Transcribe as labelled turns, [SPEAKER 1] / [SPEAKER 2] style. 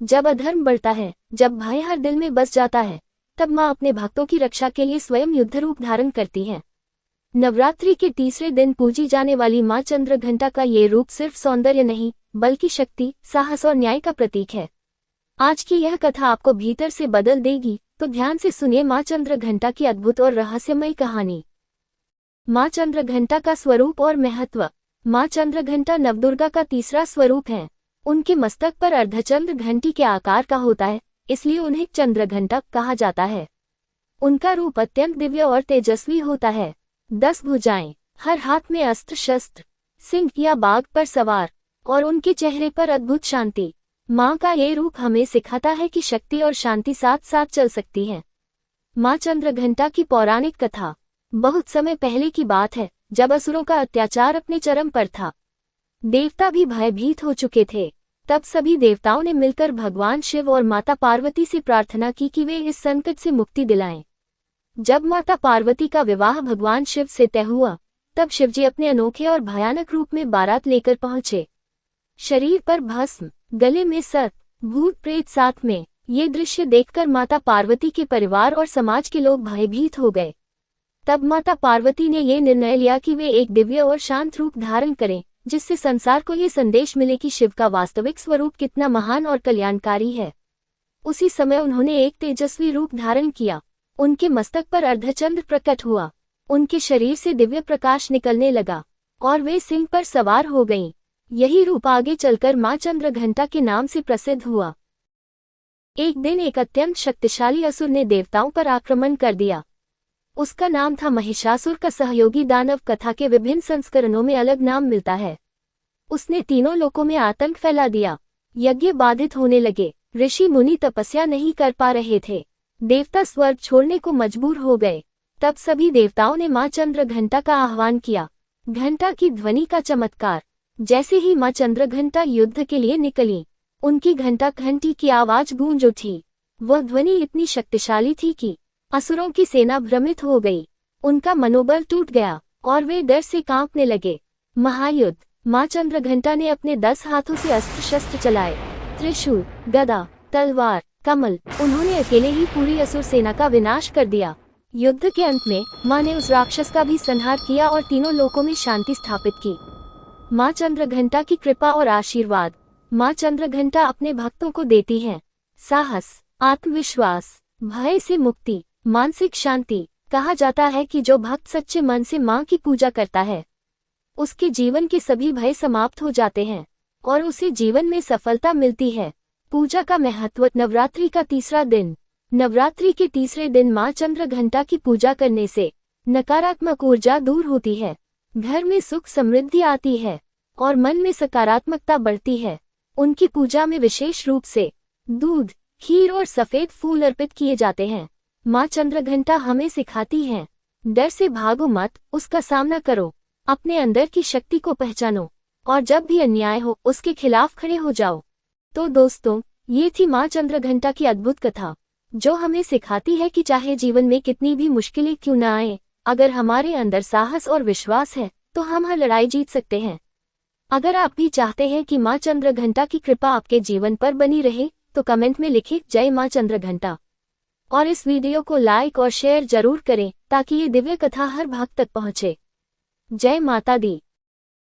[SPEAKER 1] जब अधर्म बढ़ता है, जब भय हर दिल में बस जाता है, तब माँ अपने भक्तों की रक्षा के लिए स्वयं युद्ध रूप धारण करती है। नवरात्रि के तीसरे दिन पूजी जाने वाली माँ चंद्रघंटा का ये रूप सिर्फ सौंदर्य नहीं, बल्कि शक्ति, साहस और न्याय का प्रतीक है। आज की यह कथा आपको भीतर से बदल देगी, तो ध्यान से सुनिए माँ चंद्रघंटा की अद्भुत और रहस्यमयी कहानी। माँ चंद्रघंटा का स्वरूप और महत्व। माँ चंद्रघंटा नवदुर्गा का तीसरा स्वरूप है। उनके मस्तक पर अर्धचंद्र घंटी के आकार का होता है, इसलिए उन्हें चंद्रघंटा कहा जाता है। उनका रूप अत्यंत दिव्य और तेजस्वी होता है। 10 भुजाएं, हर हाथ में अस्त्र शस्त्र, सिंह या बाघ पर सवार, और उनके चेहरे पर अद्भुत शांति। माँ का ये रूप हमें सिखाता है कि शक्ति और शांति साथ साथ चल सकती है। माँ चंद्रघंटा की पौराणिक कथा। बहुत समय पहले की बात है, जब असुरों का अत्याचार अपने चरम पर था। देवता भी भयभीत हो चुके थे। तब सभी देवताओं ने मिलकर भगवान शिव और माता पार्वती से प्रार्थना की कि वे इस संकट से मुक्ति दिलाएं। जब माता पार्वती का विवाह भगवान शिव से तय हुआ, तब शिवजी अपने अनोखे और भयानक रूप में बारात लेकर पहुंचे। शरीर पर भस्म, गले में सर्प, भूत प्रेत साथ में। ये दृश्य देखकर माता पार्वती के परिवार और समाज के लोग भयभीत हो गए। तब माता पार्वती ने ये निर्णय लिया कि वे एक दिव्य और शांत रूप धारण करें, जिससे संसार को ये संदेश मिले कि शिव का वास्तविक स्वरूप कितना महान और कल्याणकारी है। उसी समय उन्होंने एक तेजस्वी रूप धारण किया। उनके मस्तक पर अर्धचंद्र प्रकट हुआ, उनके शरीर से दिव्य प्रकाश निकलने लगा, और वे सिंह पर सवार हो गईं। यही रूप आगे चलकर माँ चंद्रघंटा के नाम से प्रसिद्ध हुआ। एक दिन एक अत्यंत शक्तिशाली असुर ने देवताओं पर आक्रमण कर दिया। उसका नाम था महिषासुर का सहयोगी दानव। कथा के विभिन्न संस्करणों में अलग नाम मिलता है। उसने तीनों लोकों में आतंक फैला दिया। यज्ञ बाधित होने लगे, ऋषि मुनि तपस्या नहीं कर पा रहे थे, देवता स्वर्ग छोड़ने को मजबूर हो गए। तब सभी देवताओं ने माँ चंद्रघंटा का आह्वान किया। घंटा की ध्वनि का चमत्कार। जैसे ही माँ चंद्रघंटा युद्ध के लिए निकली, उनकी घंटी की आवाज गूंज उठी। वह ध्वनि इतनी शक्तिशाली थी कि असुरों की सेना भ्रमित हो गई। उनका मनोबल टूट गया और वे डर से कांपने लगे। महायुद्ध। माँ चंद्रघंटा ने अपने 10 हाथों से अस्त्र शस्त्र चलाए, त्रिशूल, गदा, तलवार, कमल। उन्होंने अकेले ही पूरी असुर सेना का विनाश कर दिया। युद्ध के अंत में माँ ने उस राक्षस का भी संहार किया और तीनों लोकों में शांति स्थापित की। माँ चंद्रघंटा की कृपा और आशीर्वाद। माँ चंद्रघंटा अपने भक्तों को देती है साहस, आत्मविश्वास, भय से मुक्ति, मानसिक शांति। कहा जाता है कि जो भक्त सच्चे मन से माँ की पूजा करता है, उसके जीवन के सभी भय समाप्त हो जाते हैं और उसे जीवन में सफलता मिलती है। पूजा का महत्व। नवरात्रि का तीसरा दिन। नवरात्रि के तीसरे दिन माँ चंद्रघंटा की पूजा करने से नकारात्मक ऊर्जा दूर होती है, घर में सुख समृद्धि आती है और मन में सकारात्मकता बढ़ती है। उनकी पूजा में विशेष रूप से दूध, खीर और सफेद फूल अर्पित किए जाते हैं। माँ चंद्रघंटा हमें सिखाती हैं, डर से भागो मत, उसका सामना करो, अपने अंदर की शक्ति को पहचानो और जब भी अन्याय हो उसके खिलाफ खड़े हो जाओ। तो दोस्तों, ये थी माँ चंद्रघंटा की अद्भुत कथा, जो हमें सिखाती है कि चाहे जीवन में कितनी भी मुश्किलें क्यों न आए, अगर हमारे अंदर साहस और विश्वास है तो हम हर लड़ाई जीत सकते हैं। अगर आप भी चाहते हैं कि माँ चंद्रघंटा की कृपा आपके जीवन पर बनी रहे, तो कमेंट में लिखें जय माँ चंद्रघंटा, और इस वीडियो को लाइक और शेयर जरूर करें ताकि ये दिव्य कथा हर भक्त तक पहुँचे। जय माता दी।